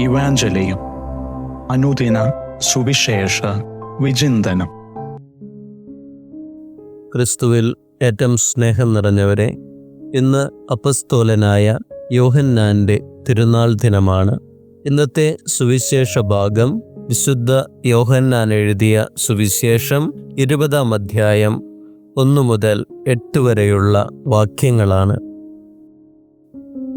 ഇവാഞ്ചലിയും അനുദിന സുവിശേഷ വിചിന്തനം. ക്രിസ്തുവിൽ ഏറ്റവും സ്നേഹം നിറഞ്ഞവരെ, ഇന്ന് അപ്പസ്തോലനായ യോഹന്നാൻ്റെ തിരുനാൾ ദിനമാണ്. ഇന്നത്തെ സുവിശേഷ ഭാഗം വിശുദ്ധ യോഹന്നാൻ എഴുതിയ സുവിശേഷം 20-ാം അധ്യായം 1 മുതൽ 8 വരെയുള്ള വാക്യങ്ങളാണ്.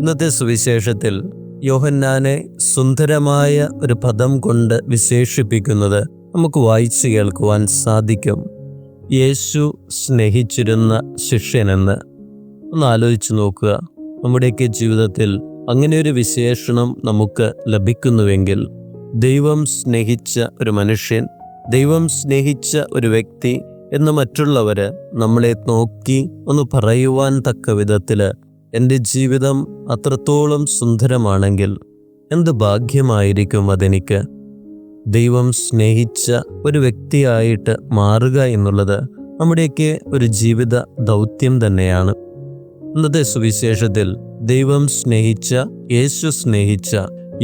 ഇന്നത്തെ സുവിശേഷത്തിൽ യോഹന്നാനെ സുന്ദരമായ ഒരു പദം കൊണ്ട് വിശേഷിപ്പിക്കുന്നത് നമുക്ക് വായിച്ചു കേൾക്കുവാൻ സാധിക്കും. യേശു സ്നേഹിച്ചിരുന്ന ശിഷ്യനെന്ന്. ഒന്ന് ആലോചിച്ച് നോക്കുക. നമ്മുടെയൊക്കെ ജീവിതത്തിൽ അങ്ങനെ ഒരു വിശേഷണം നമുക്ക് ലഭിക്കുന്നുവെങ്കിൽ, ദൈവം സ്നേഹിച്ച ഒരു മനുഷ്യൻ, ദൈവം സ്നേഹിച്ച ഒരു വ്യക്തി എന്ന് മറ്റുള്ളവർ നമ്മളെ നോക്കി ഒന്ന് പറയുവാൻ തക്ക വിധത്തിൽ എൻ്റെ ജീവിതം അത്രത്തോളം സുന്ദരമാണെങ്കിൽ എന്ത് ഭാഗ്യമായിരിക്കും അതെനിക്ക്. ദൈവം സ്നേഹിച്ച ഒരു വ്യക്തിയായിട്ട് മാറുക എന്നുള്ളത് നമ്മുടെയൊക്കെ ഒരു ജീവിത ദൗത്യം തന്നെയാണ്. ഇന്നത്തെ സുവിശേഷത്തിൽ ദൈവം സ്നേഹിച്ച, യേശു സ്നേഹിച്ച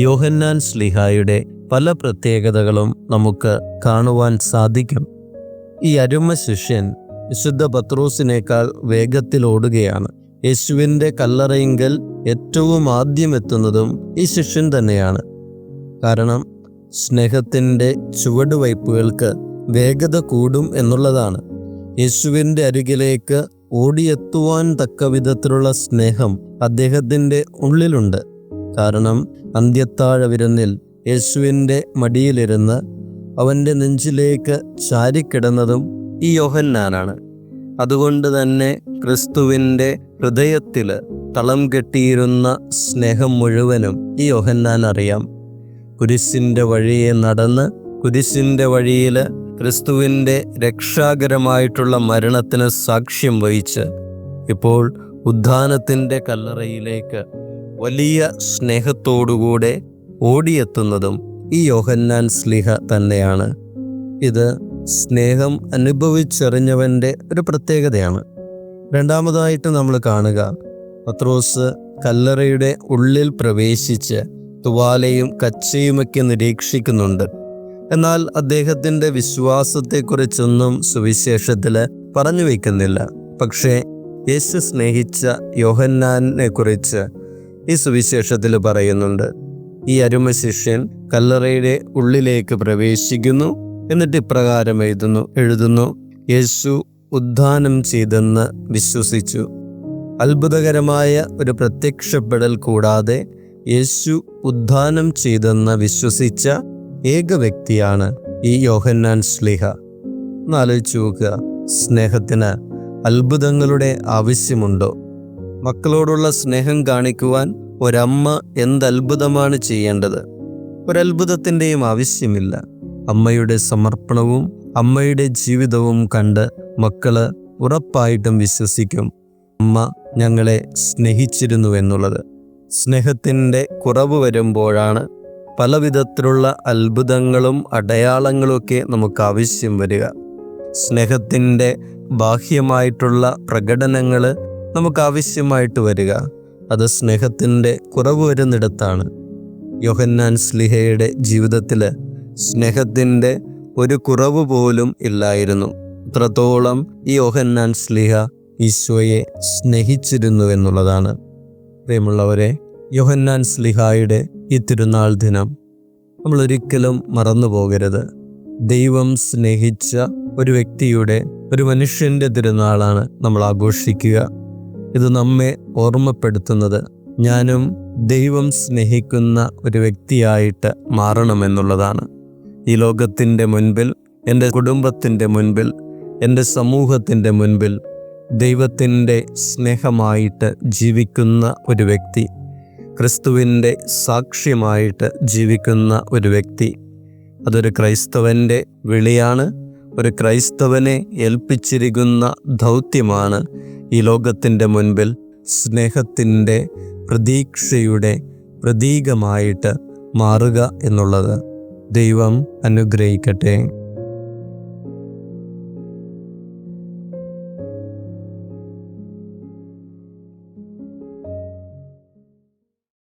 യോഹന്നാൻ ശ്ലീഹായുടെ പല പ്രത്യേകതകളും നമുക്ക് കാണുവാൻ സാധിക്കും. ഈ അരുമ ശിഷ്യൻ വിശുദ്ധ പത്രോസിനേക്കാൾ വേഗത്തിൽ ഓടുകയാണ്. യേശുവിൻ്റെ കല്ലറയിങ്കൽ ഏറ്റവും ആദ്യം എത്തുന്നതും ഈ ശിഷ്യൻ തന്നെയാണ്. കാരണം സ്നേഹത്തിൻ്റെ ചുവടുവയ്പ്പുകൾക്ക് വേഗത കൂടും എന്നുള്ളതാണ്. യേശുവിൻ്റെ അരികിലേക്ക് ഓടിയെത്തുവാൻ തക്ക വിധത്തിലുള്ള സ്നേഹം അദ്ദേഹത്തിൻ്റെ ഉള്ളിലുണ്ട്. കാരണം അന്ത്യത്താഴ വിരുന്നിൽ യേശുവിൻ്റെ മടിയിലിരുന്ന് അവൻ്റെ നെഞ്ചിലേക്ക് ചാരിക്കിടന്നതും ഈ യോഹന്നാനാണ്. അതുകൊണ്ട് തന്നെ ക്രിസ്തുവിൻ്റെ ഹൃദയത്തിൽ തളം കെട്ടിയിരുന്ന സ്നേഹം മുഴുവനും ഈ യോഹന്നാൻ അറിയാം. കുരിശിൻ്റെ വഴിയെ നടന്ന്, കുരിശിൻ്റെ വഴിയിൽ ക്രിസ്തുവിൻ്റെ രക്ഷാകരമായിട്ടുള്ള മരണത്തിന് സാക്ഷ്യം വഹിച്ച് ഇപ്പോൾ ഉദ്ധാനത്തിൻ്റെ കല്ലറയിലേക്ക് വലിയ സ്നേഹത്തോടുകൂടെ ഓടിയെത്തുന്നതും ഈ യോഹന്നാൻ ശ്ലീഹ തന്നെയാണ്. ഇത് സ്നേഹം അനുഭവിച്ചറിഞ്ഞവൻ്റെ ഒരു പ്രത്യേകതയാണ്. രണ്ടാമതായിട്ട് നമ്മൾ കാണുക, പത്രോസ് കല്ലറയുടെ ഉള്ളിൽ പ്രവേശിച്ച് തുവാലയും കച്ചയുമൊക്കെ നിരീക്ഷിക്കുന്നുണ്ട്. എന്നാൽ അദ്ദേഹത്തിൻ്റെ വിശ്വാസത്തെക്കുറിച്ചൊന്നും സുവിശേഷത്തിൽ പറഞ്ഞു വയ്ക്കുന്നില്ല. പക്ഷേ യേശു സ്നേഹിച്ച യോഹന്നാനെ കുറിച്ച് ഈ സുവിശേഷത്തിൽ പറയുന്നുണ്ട്. ഈ അരുമ ശിഷ്യൻ കല്ലറയുടെ ഉള്ളിലേക്ക് പ്രവേശിക്കുന്നു. എന്നിട്ട് ഇപ്രകാരം എഴുതുന്നു, യേശു ഉദ്ധാനം ചെയ്തെന്ന് വിശ്വസിച്ചു. അത്ഭുതകരമായ ഒരു പ്രത്യക്ഷപ്പെടൽ കൂടാതെ യേശു ഉദ്ധാനം ചെയ്തെന്ന് വിശ്വസിച്ച ഏക വ്യക്തിയാണ് ഈ യോഹന്നാൻ ശ്ലീഹ. ഒന്ന് ആലോചിച്ച് നോക്കുക. സ്നേഹത്തിന് അത്ഭുതങ്ങളുടെ ആവശ്യമുണ്ടോ? മക്കളോടുള്ള സ്നേഹം കാണിക്കുവാൻ ഒരമ്മ എന്തത്ഭുതമാണ് ചെയ്യേണ്ടത്? ഒരത്ഭുതത്തിൻ്റെയും ആവശ്യമില്ല. അമ്മയുടെ സമർപ്പണവും അമ്മയുടെ ജീവിതവും കണ്ട് മക്കള് ഉറപ്പായിട്ടും വിശ്വസിക്കും, അമ്മ ഞങ്ങളെ സ്നേഹിച്ചിരുന്നു എന്നുള്ളത്. സ്നേഹത്തിൻ്റെ കുറവ് വരുമ്പോഴാണ് പലവിധത്തിലുള്ള അത്ഭുതങ്ങളും അടയാളങ്ങളുമൊക്കെ നമുക്ക് ആവശ്യം വരിക. സ്നേഹത്തിൻ്റെ ബാഹ്യമായിട്ടുള്ള പ്രകടനങ്ങൾ നമുക്ക് ആവശ്യമായിട്ട് വരിക. അത് സ്നേഹത്തിൻ്റെ കുറവ് വരുന്നിടത്താണ്. യോഹന്നാൻ ശ്ലീഹയുടെ ജീവിതത്തിൽ സ്നേഹത്തിൻ്റെ ഒരു കുറവ് പോലും ഇല്ലായിരുന്നു. അത്രത്തോളം ഈ യോഹന്നാൻ ശ്ലീഹ ഈശോയെ സ്നേഹിച്ചിരുന്നു എന്നുള്ളതാണ്. പ്രിയമുള്ളവരെ, യോഹന്നാൻ ശ്ലീഹായുടെ ഈ തിരുനാൾ ദിനം നമ്മൾ ഒരിക്കലും മറന്നു പോകരുത്. ദൈവം സ്നേഹിച്ച ഒരു വ്യക്തിയുടെ, ഒരു മനുഷ്യൻ്റെ തിരുനാളാണ് നമ്മൾ ആഘോഷിക്കുക. ഇത് നമ്മെ ഓർമ്മപ്പെടുത്തുന്നത് ഞാനും ദൈവം സ്നേഹിക്കുന്ന ഒരു വ്യക്തിയായിട്ട് മാറണമെന്നുള്ളതാണ്. ഈ ലോകത്തിൻ്റെ മുൻപിൽ, എൻ്റെ കുടുംബത്തിൻ്റെ മുൻപിൽ, എൻ്റെ സമൂഹത്തിൻ്റെ മുൻപിൽ ദൈവത്തിൻ്റെ സ്നേഹമായിട്ട് ജീവിക്കുന്ന ഒരു വ്യക്തി, ക്രിസ്തുവിൻ്റെ സാക്ഷ്യമായിട്ട് ജീവിക്കുന്ന ഒരു വ്യക്തി, അതൊരു ക്രൈസ്തവൻ്റെ വിളിയാണ്. ഒരു ക്രൈസ്തവനെ ഏൽപ്പിച്ചിരിക്കുന്ന ദൗത്യമാണ് ഈ ലോകത്തിൻ്റെ മുൻപിൽ സ്നേഹത്തിൻ്റെ പ്രതീക്ഷയുടെ പ്രതീകമായിട്ട് മാറുക എന്നുള്ളത്. ദൈവം അനുഗ്രഹിക്കട്ടെ.